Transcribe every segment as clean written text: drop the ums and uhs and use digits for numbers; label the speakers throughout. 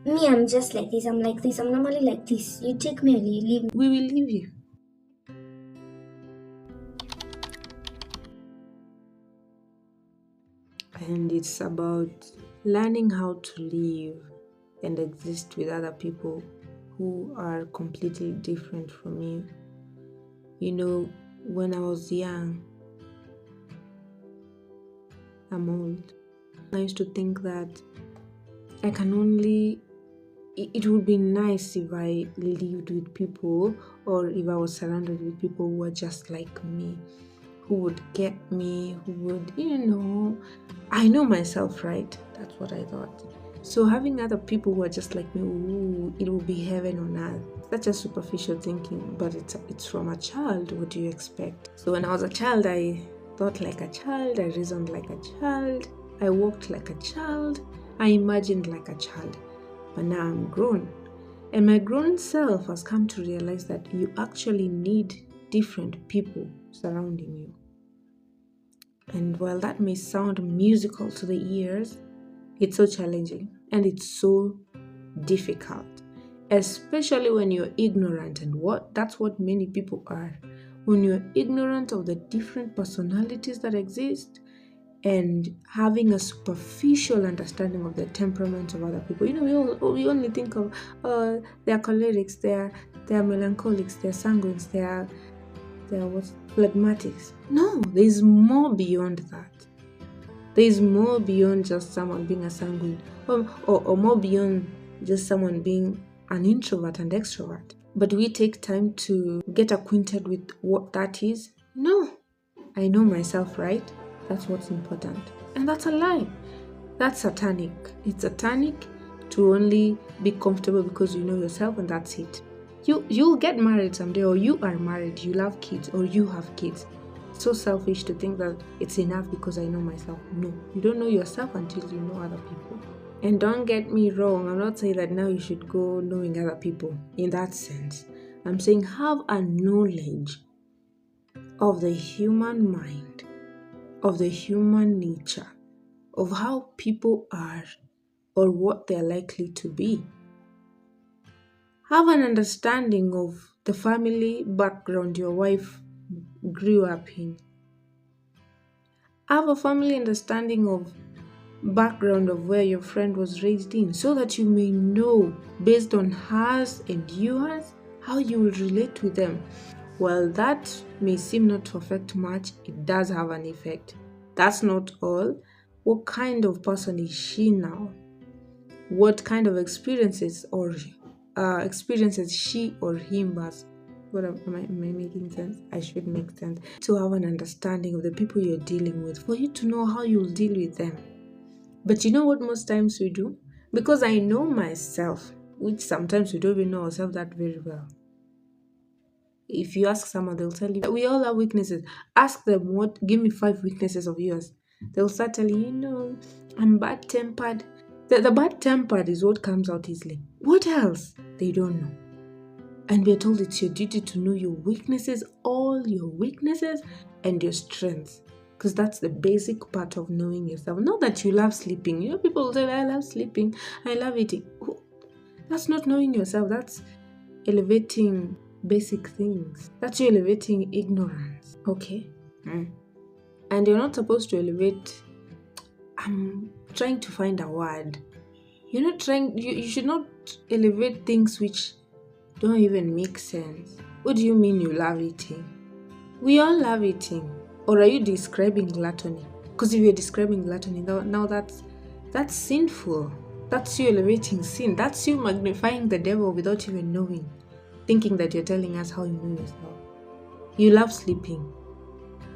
Speaker 1: Me, I'm just like this. I'm like this. I'm normally like this. You take me or you leave me.
Speaker 2: We will leave you. And it's about learning how to live and exist with other people who are completely different from you. You know, when I was young, I'm old. I used to think that I can only it would be nice if I lived with people or if I was surrounded with people who were just like me, who would get me, who would, I know myself, right? That's what I thought. So having other people who are just like me, ooh, it will be heaven on earth. That's just superficial thinking, but it's from a child. What do you expect? So when I was a child, I thought like a child, I reasoned like a child, I walked like a child, I imagined like a child. But now I'm grown. And my grown self has come to realize that you actually need different people surrounding you. And while that may sound musical to the ears, it's so challenging and it's so difficult, especially when you're ignorant. And that's what many people are. When you're ignorant of the different personalities that exist, and having a superficial understanding of the temperament of other people. We only think of they're cholerics, they're melancholics, they're sanguines, they're what phlegmatics. No, there's more beyond that. There's more beyond just someone being a sanguine, or more beyond just someone being an introvert and extrovert. But we take time to get acquainted with what that is? No, I know myself, right? That's what's important. And that's a lie. That's satanic. It's satanic to only be comfortable because you know yourself and that's it. You'll get married someday, or you are married, you love kids, or you have kids. It's so selfish to think that it's enough because I know myself. No, you don't know yourself until you know other people. And don't get me wrong, I'm not saying that now you should go knowing other people in that sense. I'm saying have a knowledge of the human mind, of the human nature, of how people are or what they're likely to be. Have an understanding of the family background your wife grew up in. Have a family understanding of background of where your friend was raised in, so that you may know based on hers and yours how you will relate with them. While that may seem not to affect much, it does have an effect. That's not all. What kind of person is she now? What kind of experiences she or him has? Am I making sense? I should make sense. To have an understanding of the people you're dealing with, for you to know how you'll deal with them. But you know what most times we do? Because I know myself, which sometimes we don't even know ourselves that very well. If you ask someone, they'll tell you we all have weaknesses. Ask them give me 5 weaknesses of yours. They'll start telling you, I'm bad tempered. The bad tempered is what comes out easily. What else? They don't know. And we're told it's your duty to know your weaknesses, all your weaknesses, and your strengths. Because that's the basic part of knowing yourself. Not that you love sleeping. People will say, I love sleeping, I love eating. That's not knowing yourself. That's elevating basic things. That's you elevating ignorance. Okay? And you're not supposed to elevate. I'm trying to find a word. You're not trying, you should not elevate things which don't even make sense. What do you mean you love eating? We all love eating. Or are you describing gluttony? Because if you're describing gluttony, now that's sinful. That's you elevating sin. That's you magnifying the devil without even knowing. Thinking that you're telling us how you know yourself. You love sleeping.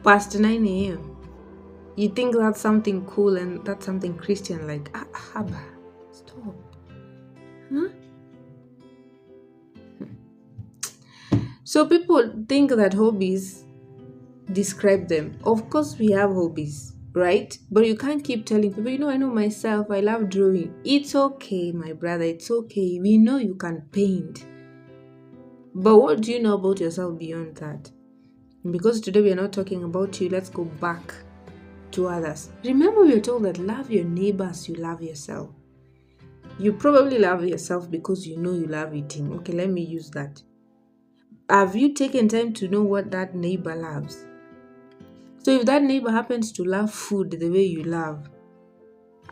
Speaker 2: Past 9 a.m. You think that's something cool and that's something Christian, like, haba. Stop. Huh? So people think that hobbies describe them. Of course, we have hobbies, right? But you can't keep telling people, I know myself, I love drawing. It's okay, my brother, it's okay. We know you can paint. But what do you know about yourself beyond that? Because today we are not talking about you, let's go back to others. Remember, we are told that love your neighbor as you love yourself. You probably love yourself because you know you love eating. Okay, let me use that. Have you taken time to know what that neighbor loves? So if that neighbor happens to love food the way you love,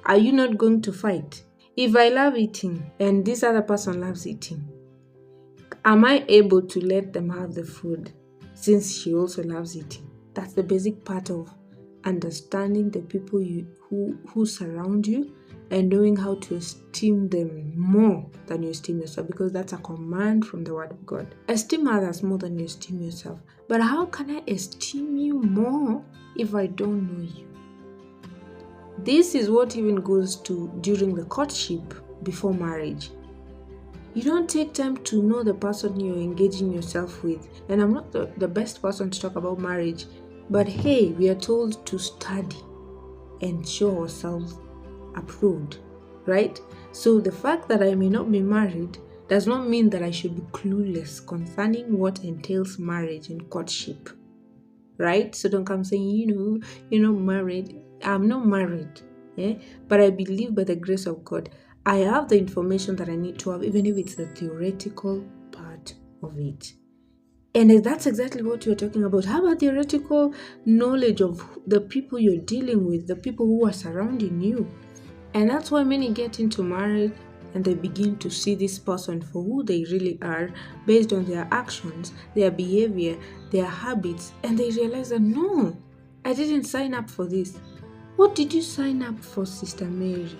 Speaker 2: are you not going to fight? If I love eating and this other person loves eating, am I able to let them have the food since she also loves eating? That's the basic part of understanding the people who surround you and knowing how to esteem them more than you esteem yourself, because that's a command from the Word of God. Esteem others more than you esteem yourself. But how can I esteem you more if I don't know you? This is what even goes to during the courtship before marriage. You don't take time to know the person you're engaging yourself with. And I'm not the best person to talk about marriage, but hey, we are told to study and show ourselves approved, right? So the fact that I may not be married does not mean that I should be clueless concerning what entails marriage and courtship, right? So don't come saying, you're not married. I'm not married, but I believe by the grace of God, I have the information that I need to have, even if it's the theoretical part of it. And that's exactly what you're talking about. Have a theoretical knowledge of the people you're dealing with, the people who are surrounding you. And that's why many get into marriage and they begin to see this person for who they really are based on their actions, their behavior, their habits, and they realize that no, I didn't sign up for this. What did you sign up for, Sister Mary?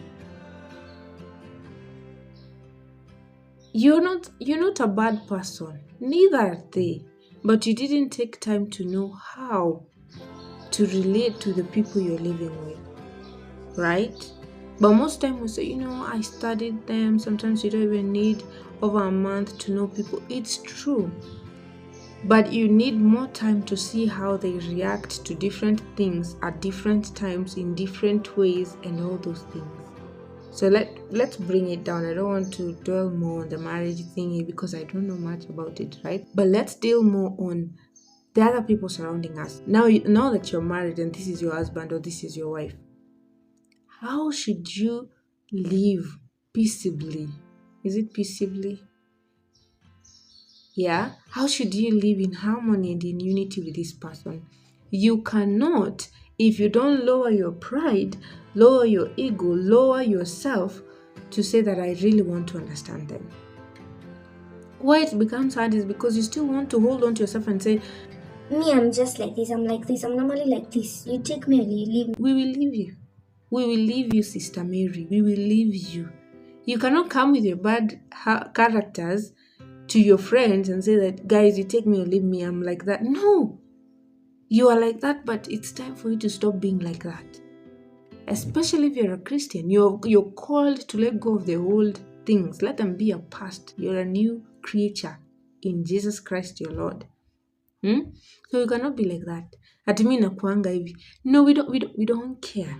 Speaker 2: You're not a bad person, neither are they, but you didn't take time to know how to relate to the people you're living with, right? But most time we say, I studied them. Sometimes you don't even need over a month to know people. It's true. But you need more time to see how they react to different things at different times in different ways and all those things. So let's bring it down. I don't want to dwell more on the marriage thingy because I don't know much about it, right? But let's deal more on the other people surrounding us. Now that you're married and this is your husband or this is your wife, how should you live peaceably? Is it peaceably? Yeah. How should you live in harmony and in unity with this person? You cannot, if you don't lower your pride, lower your ego, lower yourself to say that I really want to understand them. Why it becomes hard is because you still want to hold on to yourself and say,
Speaker 1: Me, I'm just like this, I'm normally like this. You take me or you leave me.
Speaker 2: we will leave you. We will leave you, Sister Mary. We will leave you. You cannot come with your bad characters to your friends and say that, guys, you take me or leave me. I'm like that. No. You are like that, but it's time for you to stop being like that. Especially if you're a Christian. You're called to let go of the old things. Let them be a past. You're a new creature in Jesus Christ your Lord. So you cannot be like that. Ati mimi nakuanga hivi. No, we don't care.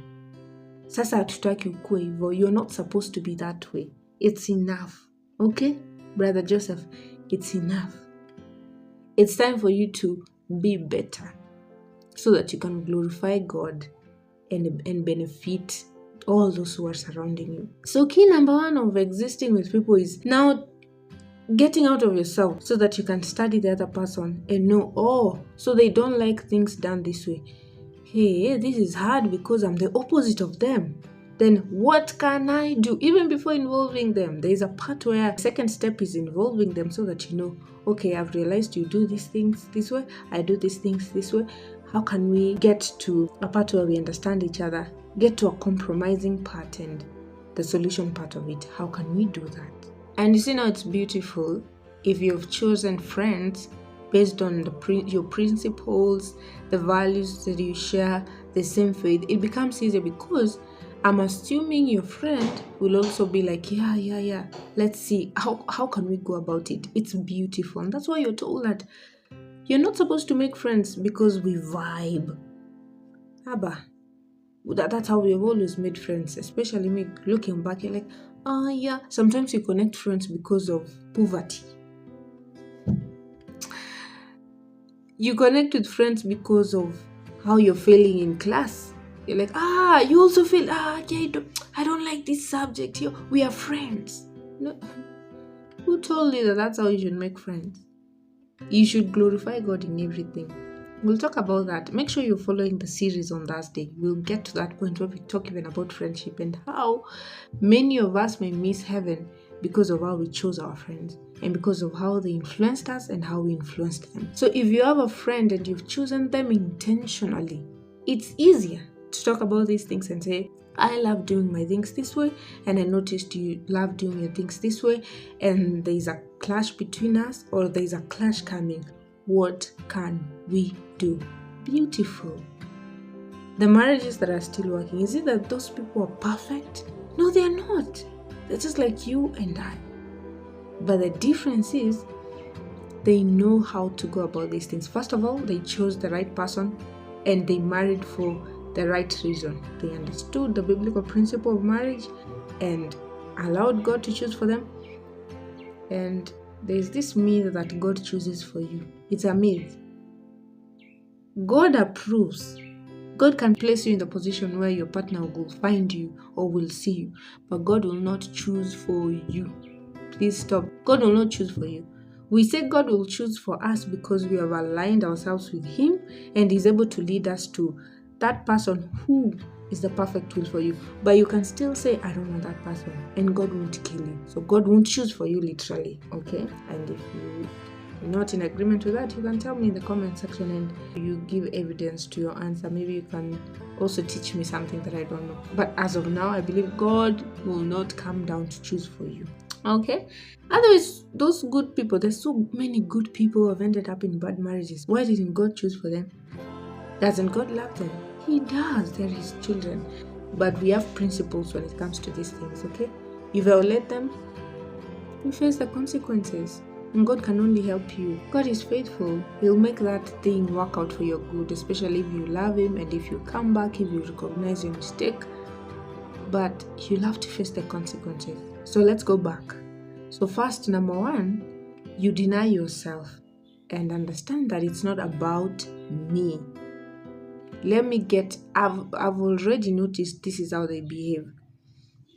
Speaker 2: Sasa hatutaki ukue hivyo. You're not supposed to be that way. It's enough. Okay? Brother Joseph, it's enough. It's time for you to be better so that you can glorify God and benefit all those who are surrounding you. So key number one of existing with people is now getting out of yourself so that you can study the other person and know, so they don't like things done this way. Hey, this is hard because I'm the opposite of them. Then what can I do? Even before involving them, there is a part where the second step is involving them so that you know, okay, I've realized you do these things this way, I do these things this way. How can we get to a part where we understand each other, get to a compromising part and the solution part of it? How can we do that? And you see now it's beautiful if you've chosen friends based on your principles, the values that you share, the same faith. It becomes easier because I'm assuming your friend will also be like, yeah. Let's see, how can we go about it? It's beautiful. And that's why you're told that you're not supposed to make friends because we vibe. Abba, that's how we've always made friends, especially me looking back, you're like, yeah. Sometimes you connect friends because of poverty. You connect with friends because of how you're failing in class. You're like, you also feel, okay, I don't like this subject here. We are friends. No, who told you that that's how you should make friends? You should glorify God in everything. We'll talk about that. Make sure you're following the series on Thursday. We'll get to that point where we talk even about friendship and how many of us may miss heaven because of how we chose our friends and because of how they influenced us and how we influenced them. So if you have a friend and you've chosen them intentionally, it's easier to talk about these things and say, I love doing my things this way, and I noticed you love doing your things this way, and there's a clash between us, or there's a clash coming. What can we do? Beautiful. The marriages that are still working, is it that those people are perfect? No, they are not. They're just like you and I. But the difference is they know how to go about these things. First of all, they chose the right person and they married for the right reason. They understood the biblical principle of marriage and allowed God to choose for them. And there's this myth that God chooses for you. It's a myth. God approves. God can place you in the position where your partner will find you or will see you, but God will not choose for you. Please stop. God will not choose for you. We say God will choose for us because we have aligned ourselves with Him and He's able to lead us to that person who is the perfect will for you. But you can still say, I don't want that person, and God won't kill you. So God won't choose for you literally, okay? And if you're not in agreement with that, you can tell me in the comment section and you give evidence to your answer. Maybe you can also teach me something that I don't know. But as of now, I believe God will not come down to choose for you. Okay? Otherwise, those good people, there's so many good people who have ended up in bad marriages. Why didn't God choose for them? Doesn't God love them? He does. They're His children. But we have principles when it comes to these things, okay? You violate them, you face the consequences. And God can only help you. God is faithful. He'll make that thing work out for your good, especially if you love Him and if you come back, if you recognize your mistake. But you'll have to face the consequences. So let's go back. So first, number one, you deny yourself and understand that it's not about me. I've already noticed this is how they behave.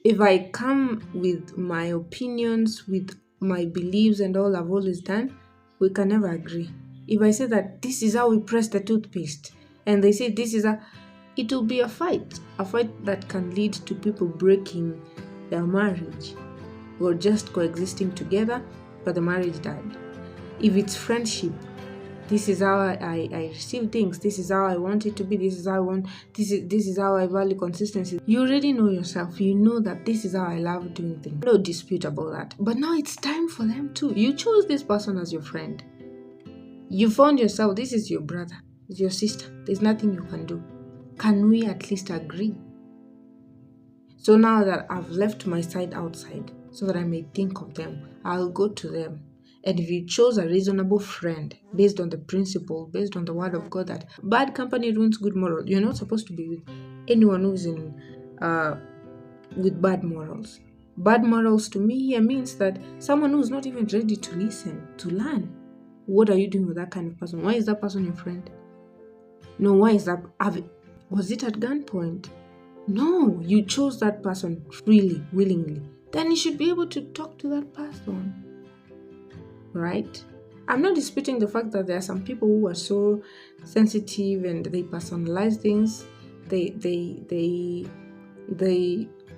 Speaker 2: If I come with my opinions, with my beliefs and all I've always done, we can never agree. If I say that this is how we press the toothpaste, and they say this is it will be a fight that can lead to people breaking their marriage or just coexisting together, but the marriage died. If it's friendship, this is how I receive things. This is how I want it to be. This is how I want. This is how I value consistency. You already know yourself. You know that this is how I love doing things. No dispute about that. But now it's time for them too. You chose this person as your friend. You found yourself. This is your brother. It's your sister. There's nothing you can do. Can we at least agree? So now that I've left my side outside, so that I may think of them, I'll go to them. And if you chose a reasonable friend based on the principle, based on the word of God that bad company ruins good morals, you're not supposed to be with anyone who's with bad morals. Bad morals to me here means that someone who's not even ready to listen, to learn. What are you doing with that kind of person? Why is that person your friend? No, why is that? Was it at gunpoint? No, you chose that person freely, willingly. Then you should be able to talk to that person. Right? I'm not disputing the fact that there are some people who are so sensitive and they personalize things. They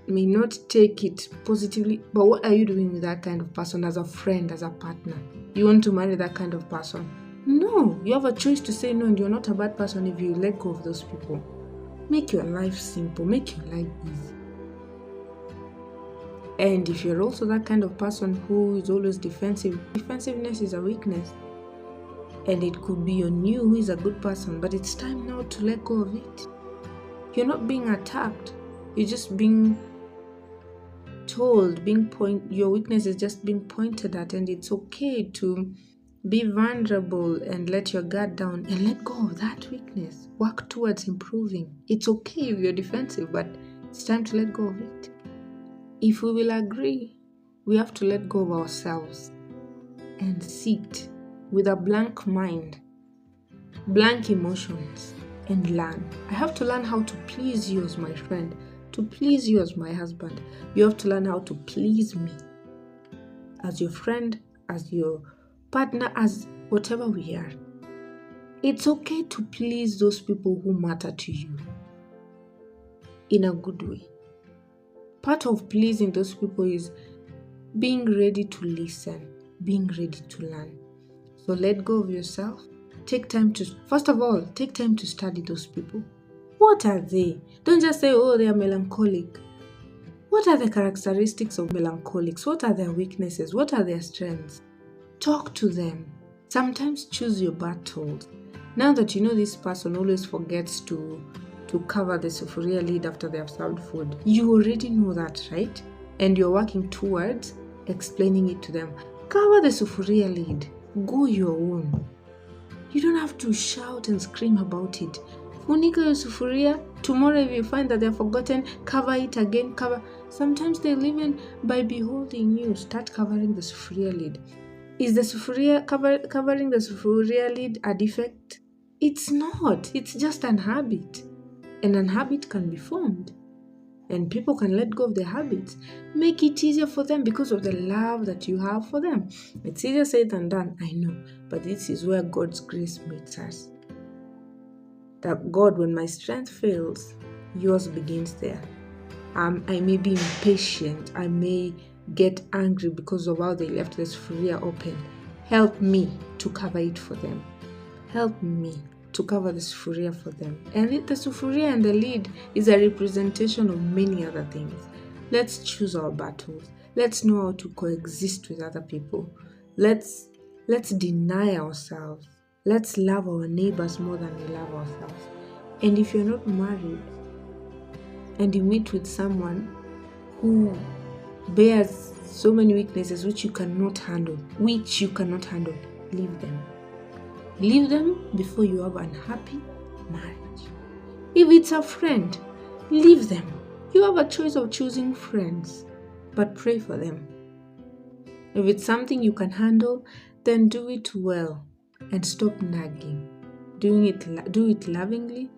Speaker 2: may not take it positively. But what are you doing with that kind of person as a friend, as a partner? You want to marry that kind of person? No, you have a choice to say no, and you're not a bad person if you let go of those people. Make your life simple, make your life easy. And if you're also that kind of person who is always defensive, defensiveness is a weakness. And it could be on you who is a good person, but it's time now to let go of it. You're not being attacked. You're just being told, your weakness is just being pointed at, and it's okay to be vulnerable and let your guard down and let go of that weakness. Work towards improving. It's okay if you're defensive, but it's time to let go of it. If we will agree, we have to let go of ourselves and sit with a blank mind, blank emotions, and learn. I have to learn how to please you as my friend, to please you as my husband. You have to learn how to please me as your friend, as your partner, as whatever we are. It's okay to please those people who matter to you in a good way. Part of pleasing those people is being ready to listen, being ready to learn. So let go of yourself. Take time to, first of all, take time to study those people. What are they? Don't just say, oh, they are melancholic. What are the characteristics of melancholics? What are their weaknesses? What are their strengths? Talk to them. Sometimes choose your battles. Now that you know this person always forgets to cover the sufuria lid after they have served food, you already know that, right? And you're working towards explaining it to them. Cover the sufuria lid. Go your own. You don't have to shout and scream about it. Funika your sufuria. Tomorrow if you find that they're forgotten, cover it again. Cover. Sometimes they'll even, by beholding you, start covering the sufuria lid. Is the sufuria covering the sufuria lid a defect? It's not. It's just an habit. And an habit can be formed. And people can let go of their habits. Make it easier for them because of the love that you have for them. It's easier said than done, I know. But this is where God's grace meets us. That God, when my strength fails, yours begins there. I may be impatient. I may get angry because of how they left the sufuria open. Help me to cover it for them. Help me to cover the sufuria for them. And the sufuria and the lid is a representation of many other things. Let's choose our battles. Let's know how to coexist with other people. Let's deny ourselves. Let's love our neighbors more than we love ourselves. And if you're not married and you meet with someone who bears so many weaknesses which you cannot handle, leave them. Leave them before you have an unhappy marriage. If it's a friend, leave them. You have a choice of choosing friends, but pray for them. If it's something you can handle, then do it well and stop nagging. Do it lovingly,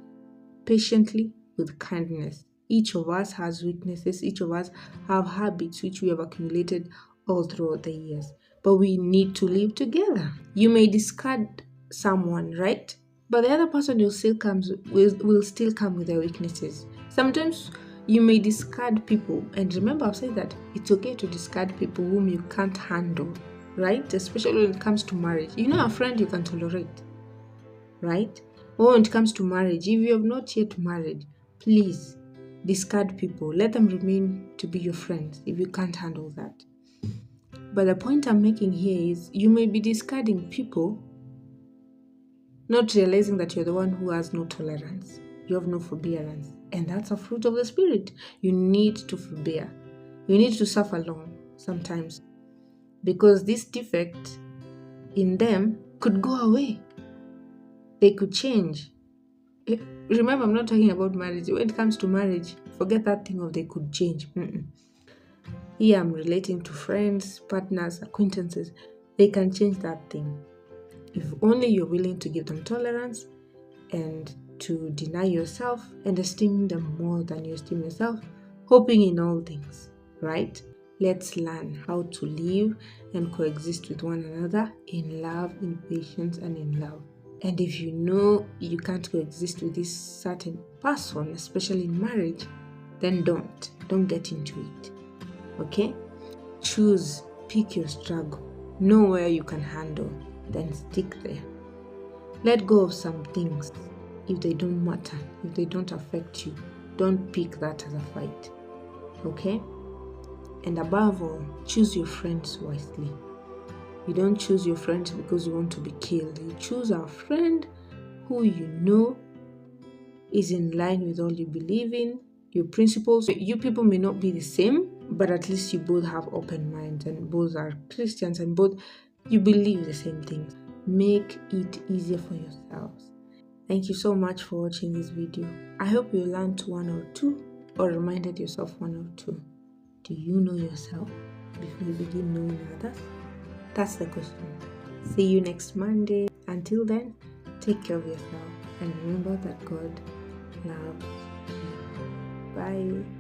Speaker 2: patiently, with kindness. Each of us has weaknesses. Each of us have habits which we have accumulated all throughout the years. But we need to live together. You may discard someone, right? But the other person will still come with their weaknesses. Sometimes you may discard people, and remember I've said that it's okay to discard people whom you can't handle, right? Especially when it comes to marriage. You know, a friend you can tolerate, right? Or when it comes to marriage, if you have not yet married, please discard people. Let them remain to be your friends if you can't handle that. But the point I'm making here is you may be discarding people, not realizing that you're the one who has no tolerance. You have no forbearance. And that's a fruit of the Spirit. You need to forbear. You need to suffer long sometimes. Because this defect in them could go away. They could change. Remember, I'm not talking about marriage. When it comes to marriage, forget that thing of they could change. Here I'm relating to friends, partners, acquaintances. They can change that thing. If only you're willing to give them tolerance and to deny yourself and esteem them more than you esteem yourself, hoping in all things, right? Let's learn how to live and coexist with one another in love, in patience, and in love. And if you know you can't coexist with this certain person, especially in marriage, then don't get into it. Okay? Choose, pick your struggle. Know where you can handle, then stick there. Let go of some things if they don't matter, if they don't affect you. Don't pick that as a fight. Okay? And above all, choose your friends wisely. You don't choose your friends because you want to be killed. You choose a friend who you know is in line with all you believe in, your principles. You people may not be the same, but at least you both have open minds and both are Christians and both you believe the same things. Make it easier for yourselves. Thank you so much for watching this video. I hope you learned one or two or reminded yourself one or two. Do you know yourself before you begin knowing others? That's the question. See you next Monday. Until then, take care of yourself. and remember that God loves you. Bye.